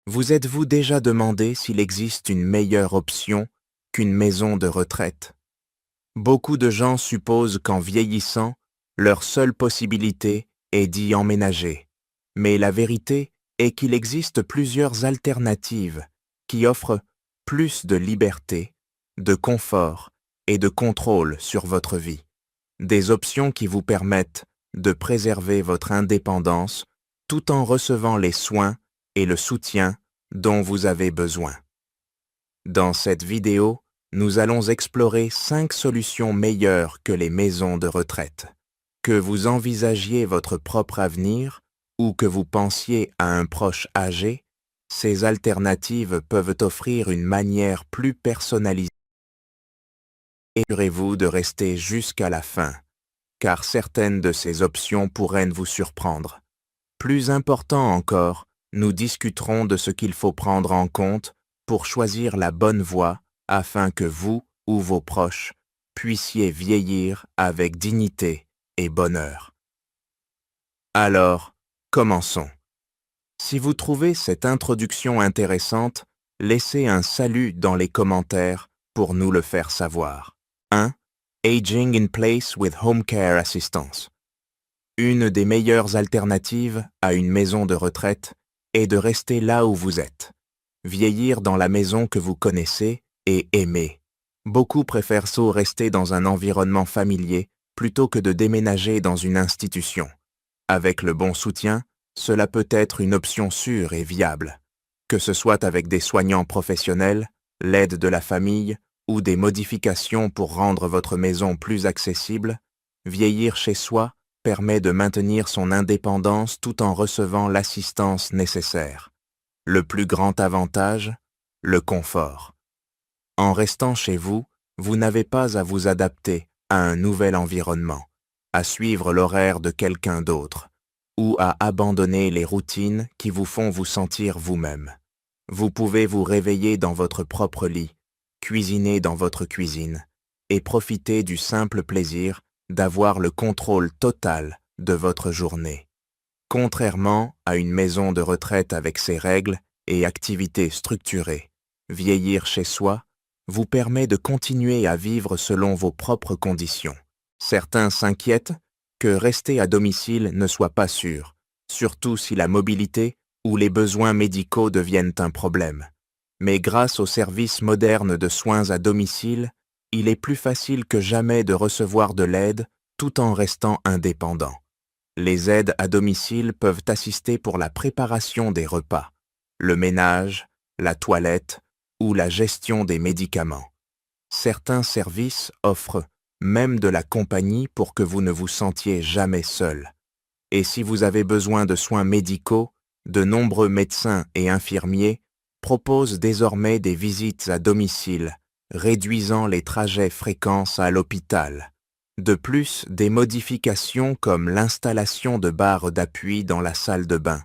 Vous êtes-vous déjà demandé s'il existe une meilleure option qu'une maison de retraite? Beaucoup de gens supposent qu'en vieillissant, leur seule possibilité est d'y emménager. Mais la vérité est qu'il existe plusieurs alternatives qui offrent plus de liberté, de confort et de contrôle sur votre vie. Des options qui vous permettent de préserver votre indépendance tout en recevant les soins et le soutien dont vous avez besoin. Dans cette vidéo, nous allons explorer 5 solutions meilleures que les maisons de retraite. Que vous envisagiez votre propre avenir ou que vous pensiez à un proche âgé, ces alternatives peuvent offrir une manière plus personnalisée. Assurez-vous de rester jusqu'à la fin, car certaines de ces options pourraient vous surprendre. Plus important encore, nous discuterons de ce qu'il faut prendre en compte pour choisir la bonne voie afin que vous ou vos proches puissiez vieillir avec dignité et bonheur. Alors, commençons. Si vous trouvez cette introduction intéressante, laissez un salut dans les commentaires pour nous le faire savoir. 1. Aging in place with home care assistance. Une des meilleures alternatives à une maison de retraite est de rester là où vous êtes. Vieillir dans la maison que vous connaissez et aimez. Beaucoup préfèrent rester dans un environnement familier plutôt que de déménager dans une institution. Avec le bon soutien, cela peut être une option sûre et viable. Que ce soit avec des soignants professionnels, l'aide de la famille ou des modifications pour rendre votre maison plus accessible, vieillir chez soi permet de maintenir son indépendance tout en recevant l'assistance nécessaire. Le plus grand avantage, le confort. En restant chez vous, vous n'avez pas à vous adapter à un nouvel environnement, à suivre l'horaire de quelqu'un d'autre, ou à abandonner les routines qui vous font vous sentir vous-même. Vous pouvez vous réveiller dans votre propre lit, cuisiner dans votre cuisine, et profiter du simple plaisir d'avoir le contrôle total de votre journée. Contrairement à une maison de retraite avec ses règles et activités structurées, vieillir chez soi vous permet de continuer à vivre selon vos propres conditions. Certains s'inquiètent que rester à domicile ne soit pas sûr, surtout si la mobilité ou les besoins médicaux deviennent un problème. Mais grâce aux services modernes de soins à domicile, il est plus facile que jamais de recevoir de l'aide tout en restant indépendant. Les aides à domicile peuvent assister pour la préparation des repas, le ménage, la toilette ou la gestion des médicaments. Certains services offrent même de la compagnie pour que vous ne vous sentiez jamais seul. Et si vous avez besoin de soins médicaux, de nombreux médecins et infirmiers proposent désormais des visites à domicile, réduisant les trajets fréquents à l'hôpital. De plus, des modifications comme l'installation de barres d'appui dans la salle de bain,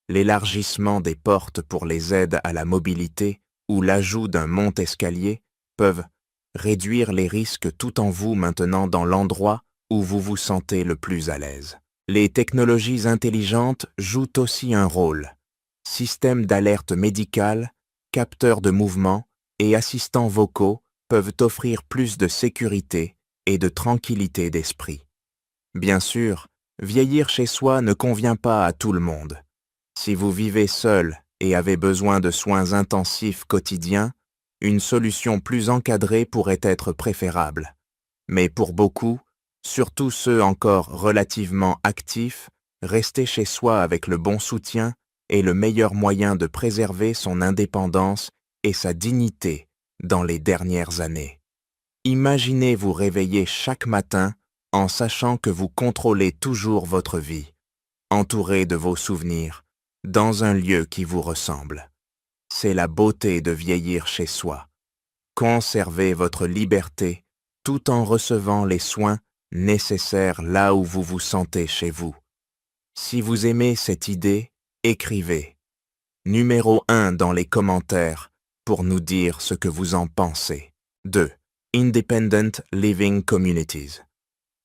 l'élargissement des portes pour les aides à la mobilité ou l'ajout d'un monte-escalier peuvent réduire les risques tout en vous maintenant dans l'endroit où vous vous sentez le plus à l'aise. Les technologies intelligentes jouent aussi un rôle. Systèmes d'alerte médicale, capteurs de mouvement et assistants vocaux peuvent offrir plus de sécurité et de tranquillité d'esprit. Bien sûr, vieillir chez soi ne convient pas à tout le monde. Si vous vivez seul et avez besoin de soins intensifs quotidiens, une solution plus encadrée pourrait être préférable. Mais pour beaucoup, surtout ceux encore relativement actifs, rester chez soi avec le bon soutien est le meilleur moyen de préserver son indépendance et sa dignité dans les dernières années. Imaginez vous réveiller chaque matin en sachant que vous contrôlez toujours votre vie, entouré de vos souvenirs, dans un lieu qui vous ressemble. C'est la beauté de vieillir chez soi. Conservez votre liberté tout en recevant les soins nécessaires là où vous vous sentez chez vous. Si vous aimez cette idée, écrivez. Numéro 1 dans les commentaires pour nous dire ce que vous en pensez. 2. Independent Living Communities.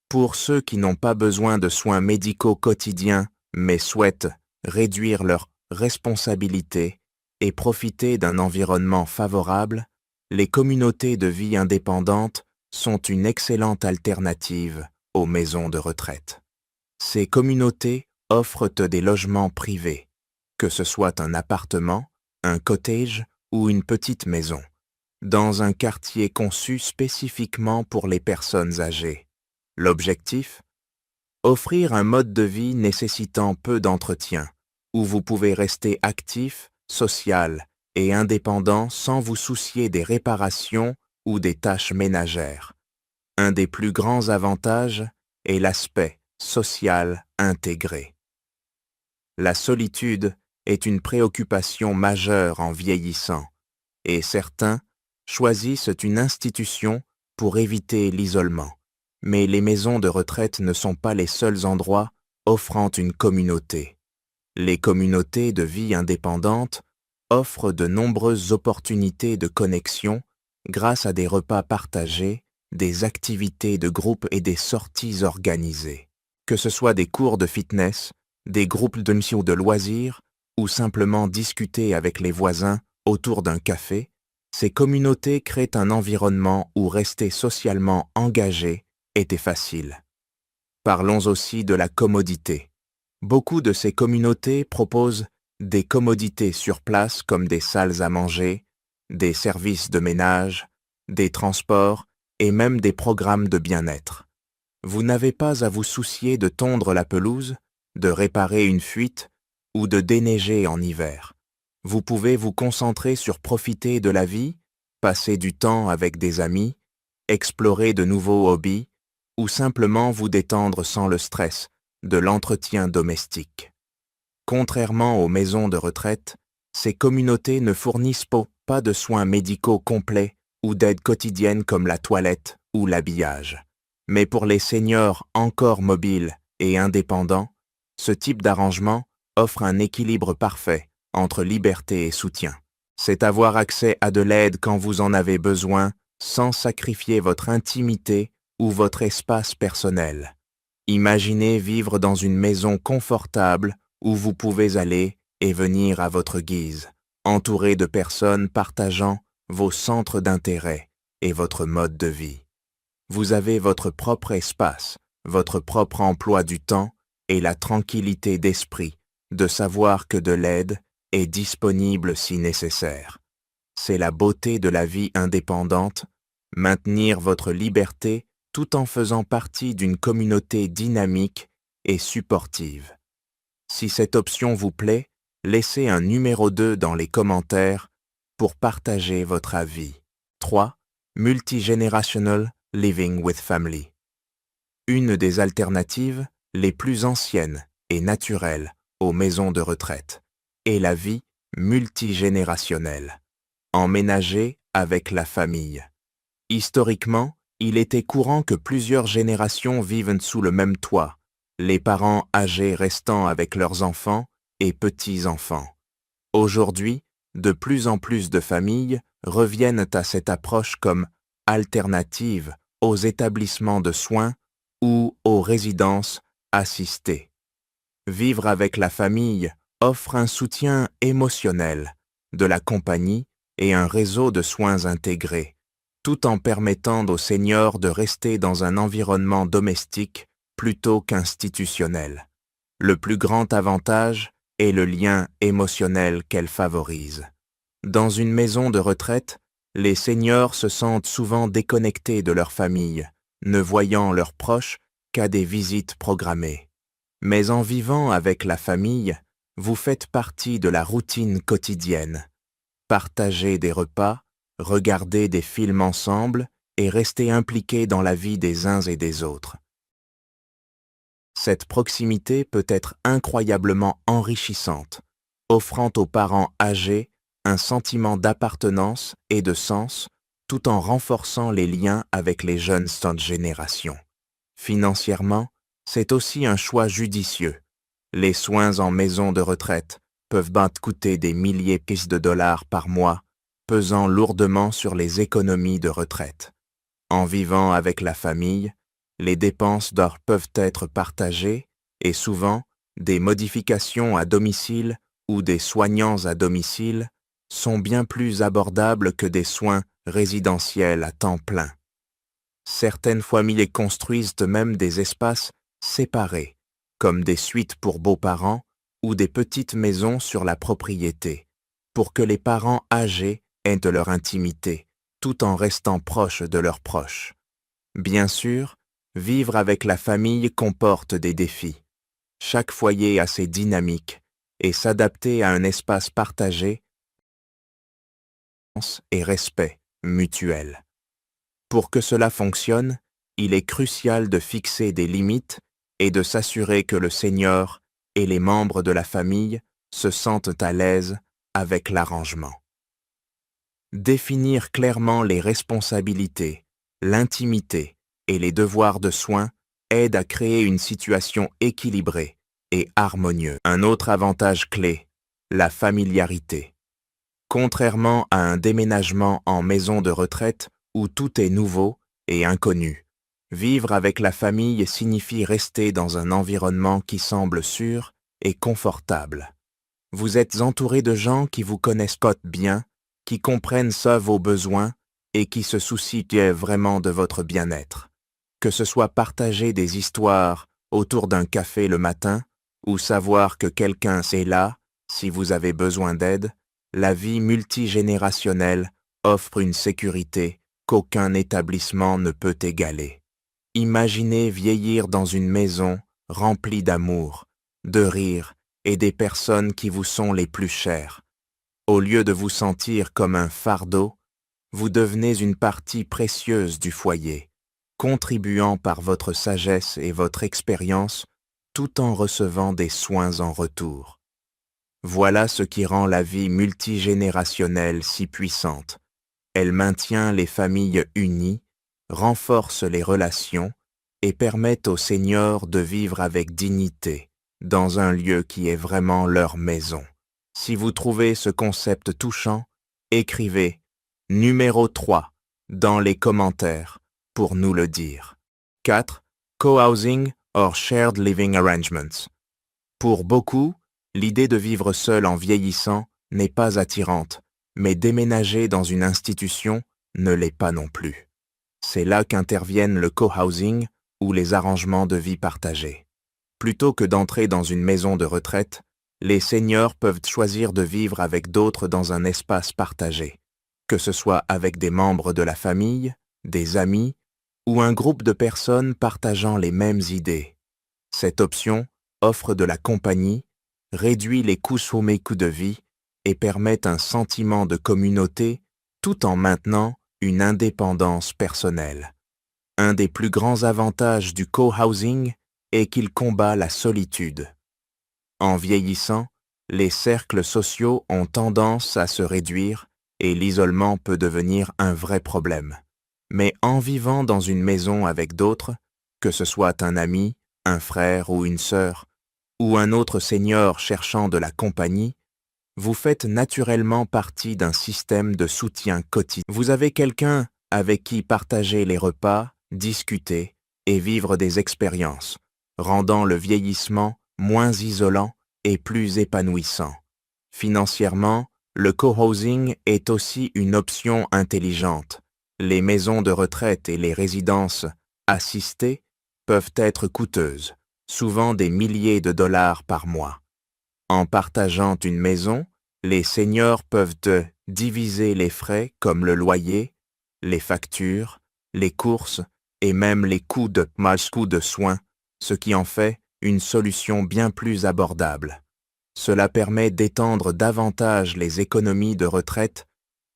Pour ceux qui n'ont pas besoin de soins médicaux quotidiens mais souhaitent réduire leurs responsabilités et profiter d'un environnement favorable, les communautés de vie indépendantes sont une excellente alternative aux maisons de retraite. Ces communautés offrent des logements privés, que ce soit un appartement, un cottage ou une petite maison, dans un quartier conçu spécifiquement pour les personnes âgées. L'objectif ? Offrir un mode de vie nécessitant peu d'entretien, où vous pouvez rester actif, social et indépendant sans vous soucier des réparations ou des tâches ménagères. Un des plus grands avantages est l'aspect social intégré. La solitude est une préoccupation majeure en vieillissant, et certains choisissent une institution pour éviter l'isolement. Mais les maisons de retraite ne sont pas les seuls endroits offrant une communauté. Les communautés de vie indépendante offrent de nombreuses opportunités de connexion grâce à des repas partagés, des activités de groupe et des sorties organisées. Que ce soit des cours de fitness, des groupes de missions de loisirs ou simplement discuter avec les voisins autour d'un café, ces communautés créent un environnement où rester socialement engagé était facile. Parlons aussi de la commodité. Beaucoup de ces communautés proposent des commodités sur place comme des salles à manger, des services de ménage, des transports et même des programmes de bien-être. Vous n'avez pas à vous soucier de tondre la pelouse, de réparer une fuite ou de déneiger en hiver. Vous pouvez vous concentrer sur profiter de la vie, passer du temps avec des amis, explorer de nouveaux hobbies ou simplement vous détendre sans le stress de l'entretien domestique. Contrairement aux maisons de retraite, ces communautés ne fournissent pas de soins médicaux complets ou d'aide quotidienne comme la toilette ou l'habillage. Mais pour les seniors encore mobiles et indépendants, ce type d'arrangement offre un équilibre parfait entre liberté et soutien. C'est avoir accès à de l'aide quand vous en avez besoin sans sacrifier votre intimité ou votre espace personnel. Imaginez vivre dans une maison confortable où vous pouvez aller et venir à votre guise, entouré de personnes partageant vos centres d'intérêt et votre mode de vie. Vous avez votre propre espace, votre propre emploi du temps et la tranquillité d'esprit de savoir que de l'aide est disponible si nécessaire. C'est la beauté de la vie indépendante, maintenir votre liberté tout en faisant partie d'une communauté dynamique et supportive. Si cette option vous plaît, laissez un numéro 2 dans les commentaires pour partager votre avis. 3. Multigenerational Living with Family. Une des alternatives les plus anciennes et naturelles aux maisons de retraite est la vie multigénérationnelle, emménagée avec la famille. Historiquement, il était courant que plusieurs générations vivent sous le même toit, les parents âgés restant avec leurs enfants et petits-enfants. Aujourd'hui, de plus en plus de familles reviennent à cette approche comme alternative aux établissements de soins ou aux résidences assistées. Vivre avec la famille offre un soutien émotionnel, de la compagnie et un réseau de soins intégrés, tout en permettant aux seniors de rester dans un environnement domestique plutôt qu'institutionnel. Le plus grand avantage est le lien émotionnel qu'elle favorise. Dans une maison de retraite, les seniors se sentent souvent déconnectés de leur famille, ne voyant leurs proches qu'à des visites programmées. Mais en vivant avec la famille, vous faites partie de la routine quotidienne. Partagez des repas, regardez des films ensemble et restez impliqués dans la vie des uns et des autres. Cette proximité peut être incroyablement enrichissante, offrant aux parents âgés un sentiment d'appartenance et de sens, tout en renforçant les liens avec les jeunes générations. Financièrement, c'est aussi un choix judicieux. Les soins en maison de retraite peuvent coûter des milliers de dollars par mois, pesant lourdement sur les économies de retraite. En vivant avec la famille, les dépenses peuvent être partagées et souvent, des modifications à domicile ou des soignants à domicile sont bien plus abordables que des soins résidentiels à temps plein. Certaines familles construisent même des espaces séparés, comme des suites pour beaux-parents ou des petites maisons sur la propriété, pour que les parents âgés aient de leur intimité, tout en restant proches de leurs proches. Bien sûr, vivre avec la famille comporte des défis. Chaque foyer a ses dynamiques et s'adapter à un espace partagé et respect mutuel. Pour que cela fonctionne, il est crucial de fixer des limites et de s'assurer que le senior et les membres de la famille se sentent à l'aise avec l'arrangement. Définir clairement les responsabilités, l'intimité et les devoirs de soins aide à créer une situation équilibrée et harmonieuse. Un autre avantage clé, la familiarité. Contrairement à un déménagement en maison de retraite où tout est nouveau et inconnu, vivre avec la famille signifie rester dans un environnement qui semble sûr et confortable. Vous êtes entouré de gens qui vous connaissent bien, qui comprennent vos besoins et qui se soucient vraiment de votre bien-être. Que ce soit partager des histoires autour d'un café le matin ou savoir que quelqu'un est là si vous avez besoin d'aide, la vie multigénérationnelle offre une sécurité qu'aucun établissement ne peut égaler. Imaginez vieillir dans une maison remplie d'amour, de rire et des personnes qui vous sont les plus chères. Au lieu de vous sentir comme un fardeau, vous devenez une partie précieuse du foyer, contribuant par votre sagesse et votre expérience tout en recevant des soins en retour. Voilà ce qui rend la vie multigénérationnelle si puissante. Elle maintient les familles unies, renforce les relations et permet aux seniors de vivre avec dignité dans un lieu qui est vraiment leur maison. Si vous trouvez ce concept touchant, écrivez numéro 3 dans les commentaires pour nous le dire. 4. Co-housing or shared living arrangements. Pour beaucoup, l'idée de vivre seul en vieillissant n'est pas attirante, mais déménager dans une institution ne l'est pas non plus. C'est là qu'interviennent le co-housing ou les arrangements de vie partagés. Plutôt que d'entrer dans une maison de retraite, les seniors peuvent choisir de vivre avec d'autres dans un espace partagé, que ce soit avec des membres de la famille, des amis ou un groupe de personnes partageant les mêmes idées. Cette option offre de la compagnie, réduit les coûts de vie et permet un sentiment de communauté tout en maintenant une indépendance personnelle. Un des plus grands avantages du co-housing est qu'il combat la solitude. En vieillissant, les cercles sociaux ont tendance à se réduire et l'isolement peut devenir un vrai problème. Mais en vivant dans une maison avec d'autres, que ce soit un ami, un frère ou une sœur, ou un autre senior cherchant de la compagnie, vous faites naturellement partie d'un système de soutien quotidien. Vous avez quelqu'un avec qui partager les repas, discuter et vivre des expériences, rendant le vieillissement moins isolant et plus épanouissant. Financièrement, le co-housing est aussi une option intelligente. Les maisons de retraite et les résidences assistées peuvent être coûteuses, souvent des milliers de dollars par mois. En partageant une maison, les seniors peuvent diviser les frais comme le loyer, les factures, les courses et même les coûts de soins, ce qui en fait une solution bien plus abordable. Cela permet d'étendre davantage les économies de retraite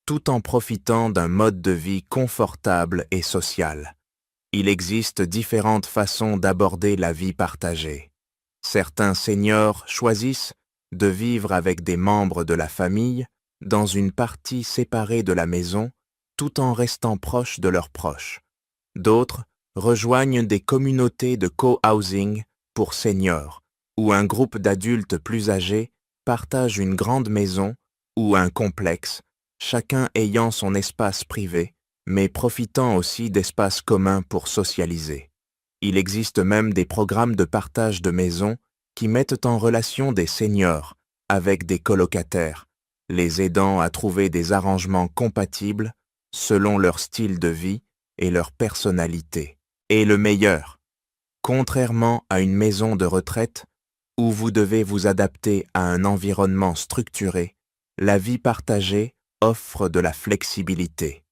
tout en profitant d'un mode de vie confortable et social. Il existe différentes façons d'aborder la vie partagée. Certains seniors choisissent de vivre avec des membres de la famille dans une partie séparée de la maison tout en restant proches de leurs proches. D'autres rejoignent des communautés de co-housing pour seniors, où un groupe d'adultes plus âgés partage une grande maison ou un complexe, chacun ayant son espace privé, mais profitant aussi d'espaces communs pour socialiser. Il existe même des programmes de partage de maisons qui mettent en relation des seniors avec des colocataires, les aidant à trouver des arrangements compatibles selon leur style de vie et leur personnalité. Et le meilleur, contrairement à une maison de retraite où vous devez vous adapter à un environnement structuré, la vie partagée offre de la flexibilité.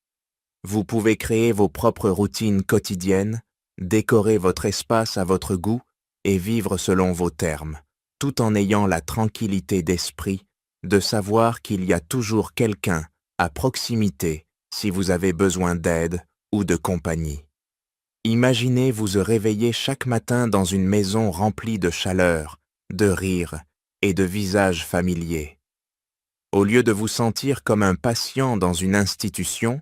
Vous pouvez créer vos propres routines quotidiennes, décorer votre espace à votre goût et vivre selon vos termes, tout en ayant la tranquillité d'esprit de savoir qu'il y a toujours quelqu'un à proximité si vous avez besoin d'aide ou de compagnie. Imaginez vous réveiller chaque matin dans une maison remplie de chaleur, de rire et de visages familiers. Au lieu de vous sentir comme un patient dans une institution,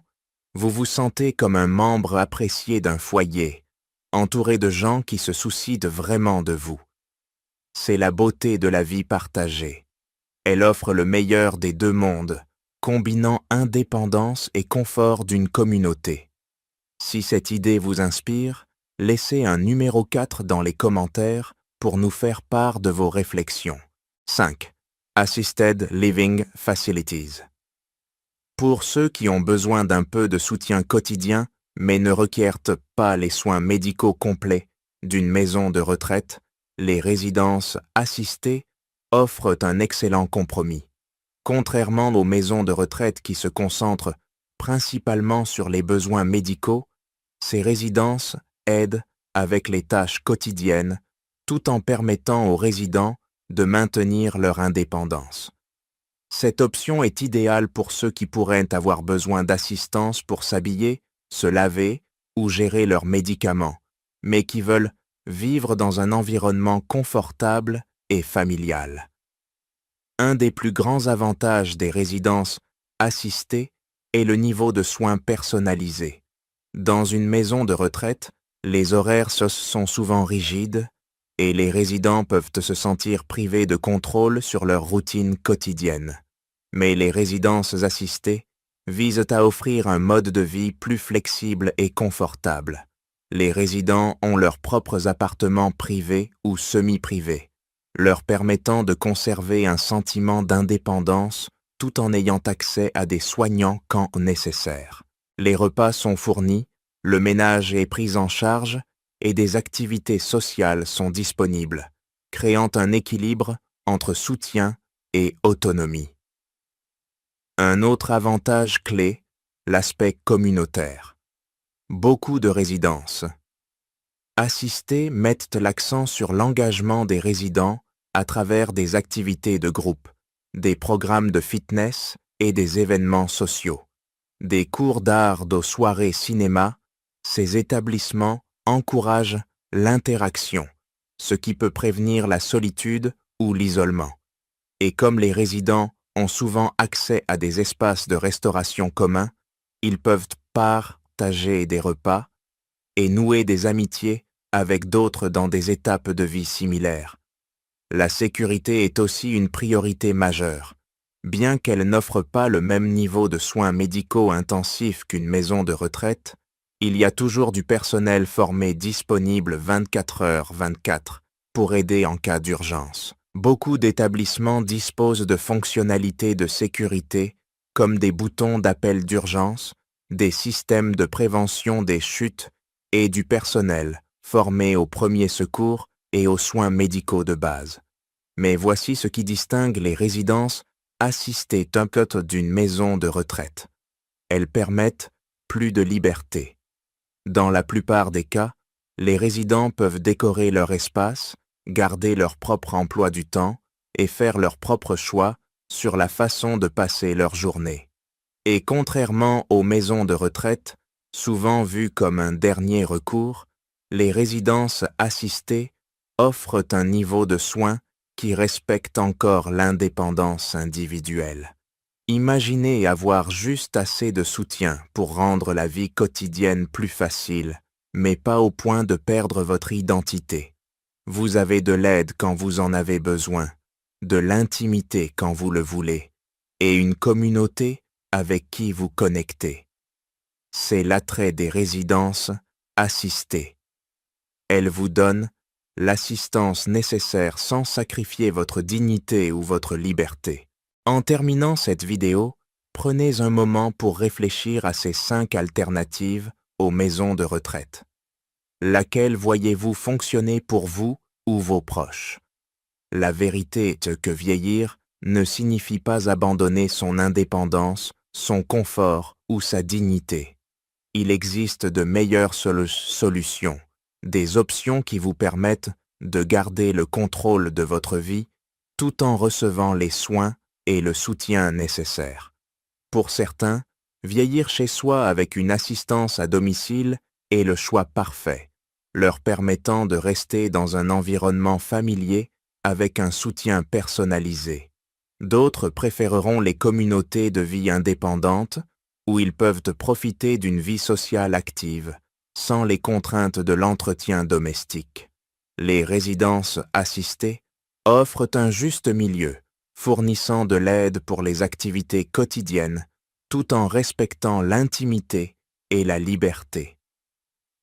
vous vous sentez comme un membre apprécié d'un foyer, entouré de gens qui se soucient vraiment de vous. C'est la beauté de la vie partagée. Elle offre le meilleur des deux mondes, combinant indépendance et confort d'une communauté. Si cette idée vous inspire, laissez un numéro 4 dans les commentaires pour nous faire part de vos réflexions. 5. Assisted Living Facilities. Pour ceux qui ont besoin d'un peu de soutien quotidien, mais ne requièrent pas les soins médicaux complets d'une maison de retraite, les résidences assistées offrent un excellent compromis. Contrairement aux maisons de retraite qui se concentrent principalement sur les besoins médicaux, ces résidences aident avec les tâches quotidiennes tout en permettant aux résidents de maintenir leur indépendance. Cette option est idéale pour ceux qui pourraient avoir besoin d'assistance pour s'habiller, se laver ou gérer leurs médicaments, mais qui veulent vivre dans un environnement confortable et familial. Un des plus grands avantages des résidences assistées est le niveau de soins personnalisés. Dans une maison de retraite, les horaires sont souvent rigides et les résidents peuvent se sentir privés de contrôle sur leur routine quotidienne. Mais les résidences assistées visent à offrir un mode de vie plus flexible et confortable. Les résidents ont leurs propres appartements privés ou semi-privés, leur permettant de conserver un sentiment d'indépendance tout en ayant accès à des soignants quand nécessaire. Les repas sont fournis, le ménage est pris en charge et des activités sociales sont disponibles, créant un équilibre entre soutien et autonomie. Un autre avantage clé, l'aspect communautaire. Beaucoup de résidences assistées mettent l'accent sur l'engagement des résidents à travers des activités de groupe, des programmes de fitness et des événements sociaux. Des cours d'art aux soirées cinéma, ces établissements encouragent l'interaction, ce qui peut prévenir la solitude ou l'isolement. Et comme les résidents ont souvent accès à des espaces de restauration communs, ils peuvent partager des repas et nouer des amitiés avec d'autres dans des étapes de vie similaires. La sécurité est aussi une priorité majeure. Bien qu'elle n'offre pas le même niveau de soins médicaux intensifs qu'une maison de retraite, il y a toujours du personnel formé disponible 24h/24 pour aider en cas d'urgence. Beaucoup d'établissements disposent de fonctionnalités de sécurité comme des boutons d'appel d'urgence, des systèmes de prévention des chutes et du personnel formé aux premiers secours et aux soins médicaux de base. Mais voici ce qui distingue les résidences assistées d'une maison de retraite. Elles permettent plus de liberté. Dans la plupart des cas, les résidents peuvent décorer leur espace, garder leur propre emploi du temps et faire leurs propres choix sur la façon de passer leur journée. Et contrairement aux maisons de retraite, souvent vues comme un dernier recours, les résidences assistées offrent un niveau de soins qui respecte encore l'indépendance individuelle. Imaginez avoir juste assez de soutien pour rendre la vie quotidienne plus facile, mais pas au point de perdre votre identité. Vous avez de l'aide quand vous en avez besoin, de l'intimité quand vous le voulez, et une communauté avec qui vous connectez. C'est l'attrait des résidences assistées. Elles vous donnent l'assistance nécessaire sans sacrifier votre dignité ou votre liberté. En terminant cette vidéo, prenez un moment pour réfléchir à ces 5 alternatives aux maisons de retraite. Laquelle voyez-vous fonctionner pour vous ou vos proches? La vérité est que vieillir ne signifie pas abandonner son indépendance, son confort ou sa dignité. Il existe de meilleures solutions, des options qui vous permettent de garder le contrôle de votre vie tout en recevant les soins et le soutien nécessaires. Pour certains, vieillir chez soi avec une assistance à domicile est le choix parfait, leur permettant de rester dans un environnement familier avec un soutien personnalisé. D'autres préféreront les communautés de vie indépendantes où ils peuvent profiter d'une vie sociale active, sans les contraintes de l'entretien domestique. Les résidences assistées offrent un juste milieu, fournissant de l'aide pour les activités quotidiennes, tout en respectant l'intimité et la liberté.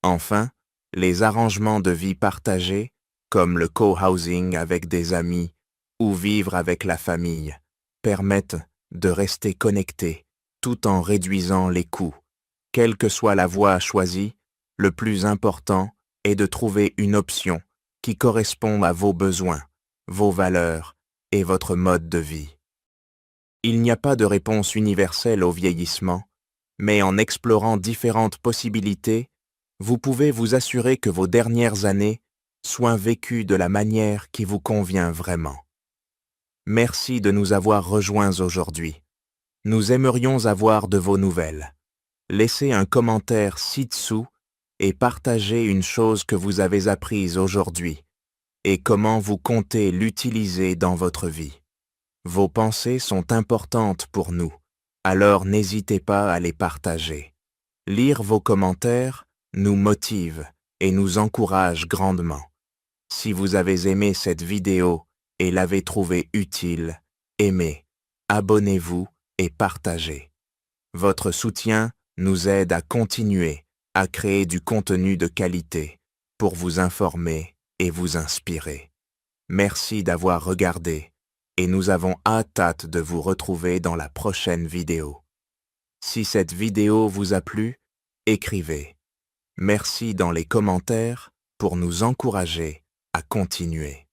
Enfin, les arrangements de vie partagés, comme le co-housing avec des amis ou vivre avec la famille, permettent de rester connectés tout en réduisant les coûts. Quelle que soit la voie choisie, le plus important est de trouver une option qui correspond à vos besoins, vos valeurs et votre mode de vie. Il n'y a pas de réponse universelle au vieillissement, mais en explorant différentes possibilités, vous pouvez vous assurer que vos dernières années soient vécues de la manière qui vous convient vraiment. Merci de nous avoir rejoints aujourd'hui. Nous aimerions avoir de vos nouvelles. Laissez un commentaire ci-dessous et partagez une chose que vous avez apprise aujourd'hui et comment vous comptez l'utiliser dans votre vie. Vos pensées sont importantes pour nous, alors n'hésitez pas à les partager. Lire vos commentaires nous motive et nous encourage grandement. Si vous avez aimé cette vidéo et l'avez trouvée utile, aimez, abonnez-vous et partagez. Votre soutien nous aide à continuer à créer du contenu de qualité pour vous informer et vous inspirer. Merci d'avoir regardé et nous avons hâte de vous retrouver dans la prochaine vidéo. Si cette vidéo vous a plu, écrivez. Merci dans les commentaires pour nous encourager à continuer.